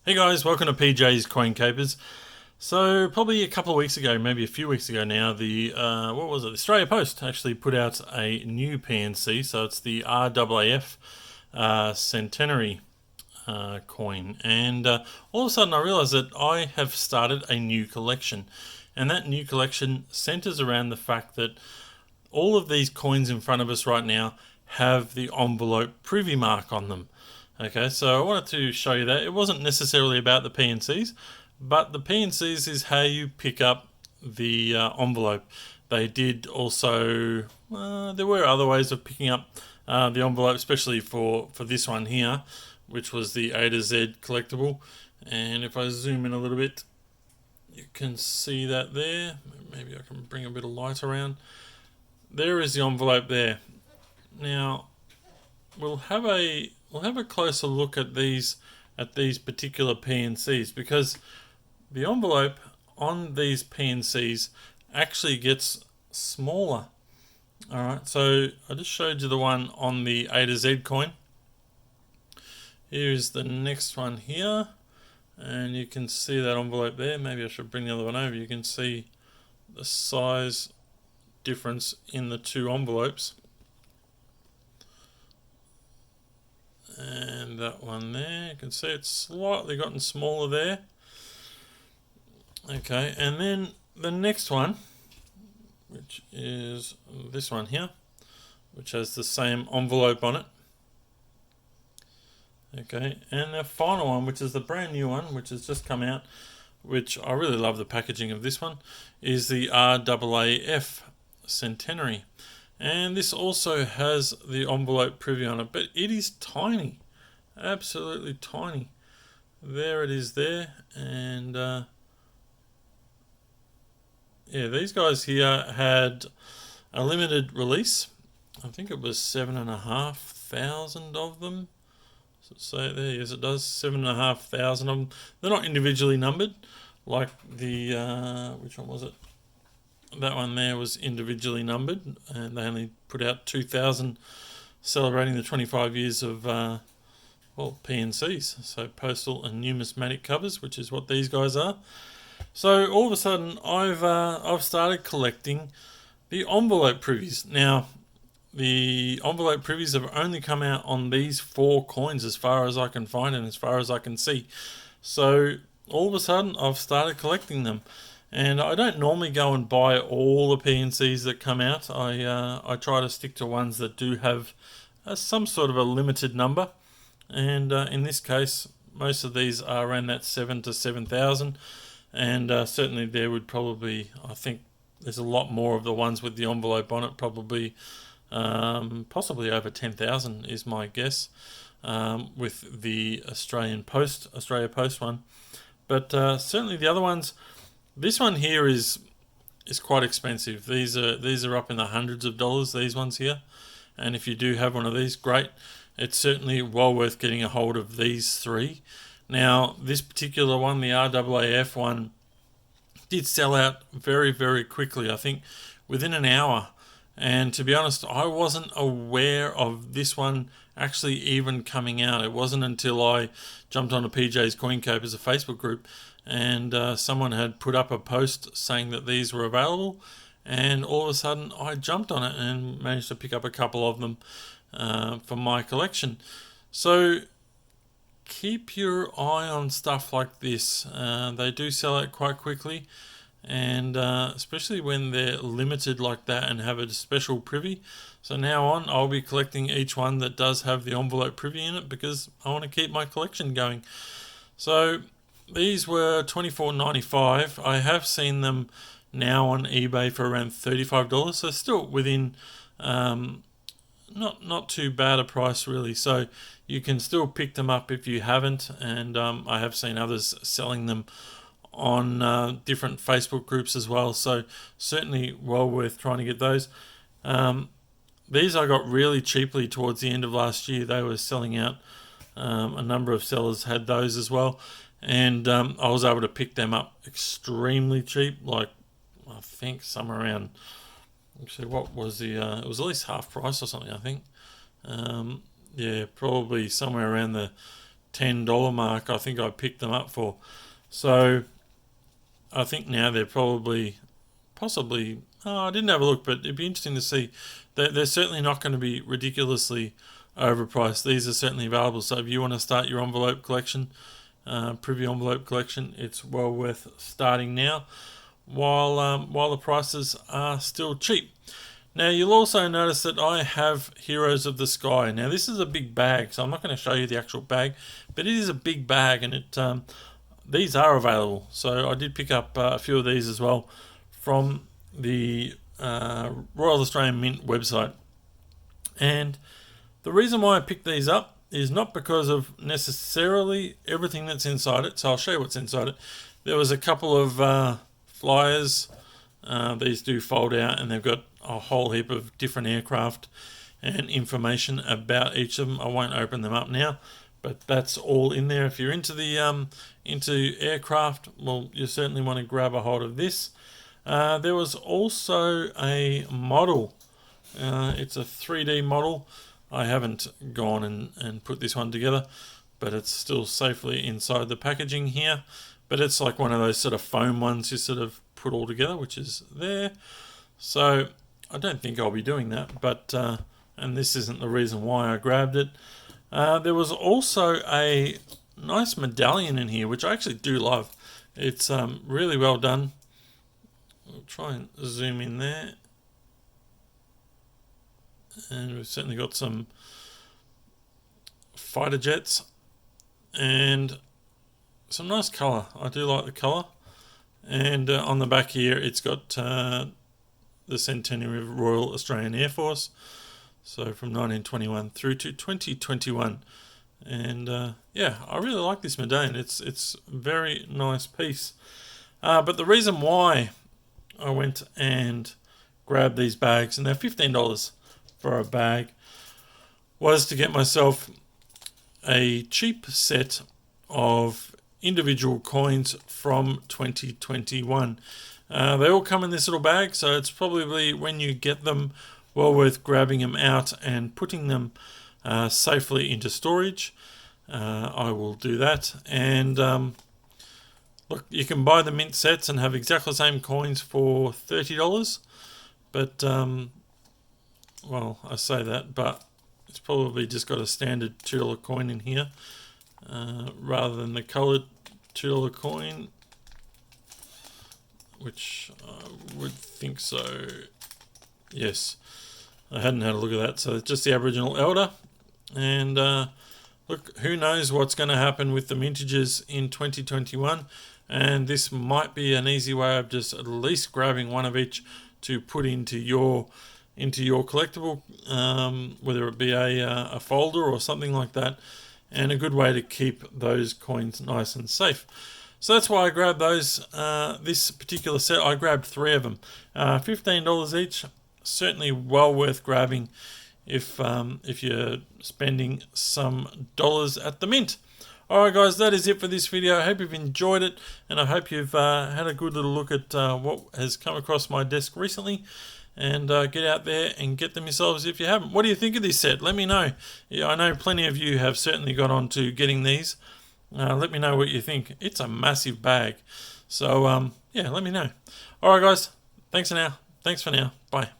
Hey guys, welcome to PJ's Coin Capers. So probably a couple of weeks ago, maybe a few weeks ago now, the the Australia Post actually put out a new PNC. So it's the RAAF Centenary coin, and all of a sudden I realised that I have started a new collection, and that new collection centres around the fact that all of these coins in front of us right now have the envelope Privy mark on them. Okay, so I wanted to show you that. It wasn't necessarily about the PNCs, but the PNCs is how you pick up the envelope. They did also, there were other ways of picking up the envelope, especially for this one here, which was the A to Z collectible. And if I zoom in a little bit, you can see that there. Maybe I can bring a bit of light around. There is the envelope there. Now, we'll have a closer look at these particular PNCs, because the envelope on these PNCs actually gets smaller. Alright, so I just showed you the one on the A to Z coin. Here's the next one here, and you can see that envelope there. Maybe I should bring the other one over. You can see the size difference in the two envelopes. And that one there, you can see it's slightly gotten smaller there. Okay, and then the next one, which is this one here, which has the same envelope on it. Okay, and the final one, which is the brand new one, which has just come out, which I really love the packaging of this one, is the RAAF Centenary. And this also has the envelope Privy on it, but it is tiny, absolutely tiny. There it is there, and yeah, these guys here had a limited release. I think it was 7,500 of them. So there, yes, it does, 7,500 of them. They're not individually numbered, like the which one was it? That one there was individually numbered, and they only put out 2,000 celebrating the 25 years of PNCs, so postal and numismatic covers, which is what these guys are. So all of a sudden I've started collecting the envelope privies. Now the envelope privies have only come out on these 4 coins as far as I can find and as far as I can see. So all of a sudden I've started collecting them. And I don't normally go and buy all the PNCs that come out. I try to stick to ones that do have some sort of a limited number. And in this case, most of these are around that 7 to 7,000. And certainly there would probably, I think there's a lot more of the ones with the envelope on it, probably possibly over 10,000 is my guess, with the Australia Post one. But certainly the other ones. This one here is quite expensive. These are up in the hundreds of dollars, these ones here. And if you do have one of these, great. It's certainly well worth getting a hold of these 3. Now, this particular one, the RAAF one, did sell out very, very quickly. I think within an hour. And to be honest, I wasn't aware of this one actually even coming out. It wasn't until I jumped on a PJ's Coin Capers, a Facebook group, and someone had put up a post saying that these were available, and all of a sudden I jumped on it and managed to pick up a couple of them for my collection. So keep your eye on stuff like this. They do sell out quite quickly, and especially when they're limited like that and have a special privy. So now on, I'll be collecting each one that does have the envelope privy in it, because I want to keep my collection going. So these were $24.95. I have seen them now on eBay for around $35, so still within not too bad a price really. So you can still pick them up if you haven't, and I have seen others selling them on different Facebook groups as well. So certainly well worth trying to get those. These I got really cheaply towards the end of last year. They were selling out. A number of sellers had those as well. And I was able to pick them up extremely cheap, like I think somewhere around, actually what was the, it was at least half price or something, I think. Yeah, probably somewhere around the $10 mark I think I picked them up for. So I think now they're possibly, I didn't have a look, but it'd be interesting to see. They're certainly not going to be ridiculously overpriced. These are certainly available. So if you want to start your envelope collection, Privy envelope collection, it's well worth starting now while the prices are still cheap. Now you'll also notice that I have Heroes of the Sky. Now this is a big bag, so I'm not going to show you the actual bag, but it is a big bag, and these are available. So I did pick up a few of these as well from the Royal Australian Mint website. And the reason why I picked these up is not because of necessarily everything that's inside it. So I'll show you what's inside it. There was a couple of flyers. These do fold out, and they've got a whole heap of different aircraft and information about each of them. I won't open them up now, but that's all in there. If you're into the into aircraft, well, you certainly want to grab a hold of this. There was also a model. It's a 3D model. I haven't gone and put this one together, but it's still safely inside the packaging here. But it's like one of those sort of foam ones you sort of put all together, which is there. So I don't think I'll be doing that, but and this isn't the reason why I grabbed it. There was also a nice medallion in here, which I actually do love. It's really well done. I'll try and zoom in there. And we've certainly got some fighter jets and some nice colour. I do like the colour. And on the back here, it's got the centenary of Royal Australian Air Force. So from 1921 through to 2021. And yeah, I really like this medallion. It's a very nice piece. But the reason why I went and grabbed these bags, and they're $15 for a bag, was to get myself a cheap set of individual coins from 2021. They all come in this little bag, so it's probably, when you get them, well worth grabbing them out and putting them safely into storage. I will do that. And look, you can buy the mint sets and have exactly the same coins for $30, but well, I say that, but it's probably just got a standard $2 coin in here rather than the coloured $2 coin, which I would think so. Yes, I hadn't had a look at that. So it's just the Aboriginal Elder. And look, who knows what's going to happen with the mintages in 2021. And this might be an easy way of just at least grabbing one of each to put into your collectible, whether it be a folder or something like that, and a good way to keep those coins nice and safe. So that's why I grabbed those. This particular set, I grabbed 3 of them, $15 each. Certainly well worth grabbing if you're spending some dollars at the mint. Alright guys, that is it for this video. I hope you've enjoyed it, and I hope you've had a good little look at what has come across my desk recently. And get out there and get them yourselves if you haven't. What do you think of this set? Let me know. Yeah, I know plenty of you have certainly got on to getting these. Let me know what you think. It's a massive bag. So, yeah, let me know. Alright guys, thanks for now. Bye.